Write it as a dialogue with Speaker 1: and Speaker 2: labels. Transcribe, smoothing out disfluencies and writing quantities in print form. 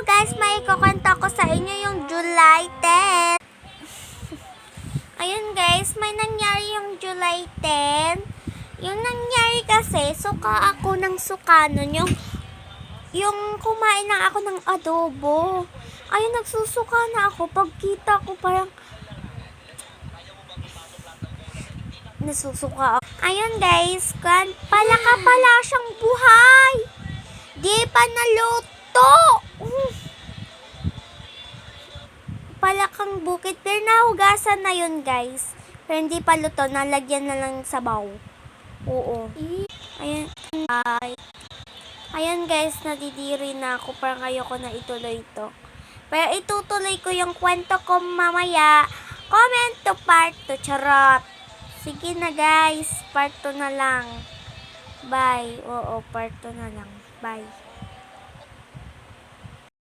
Speaker 1: guys, may ikukwento ko sa inyo yung July 10. Ayun guys, may nangyari yung July 10. Yung nangyari kasi, suka ako ng suka nun. Yung kumain na ako ng adobo. Ayun, nagsusuka na ako. Pagkita ko parang nasusuka ako. Ayun guys, pala siyang buhay. Di pa naluto. Palakang bukid. Pero nahugasan na yun guys. Pero hindi pa luto. Nalagyan na lang sabaw. Oo. Ayan. Ayan guys, nadidiri na ako. Parang ayoko na ituloy ito. Pero itutuloy ko yung kwento ko mamaya. Comment to part 2. Charot. Sige na guys. Part 2 na lang. Bye. Oo, part 2 na lang. Bye.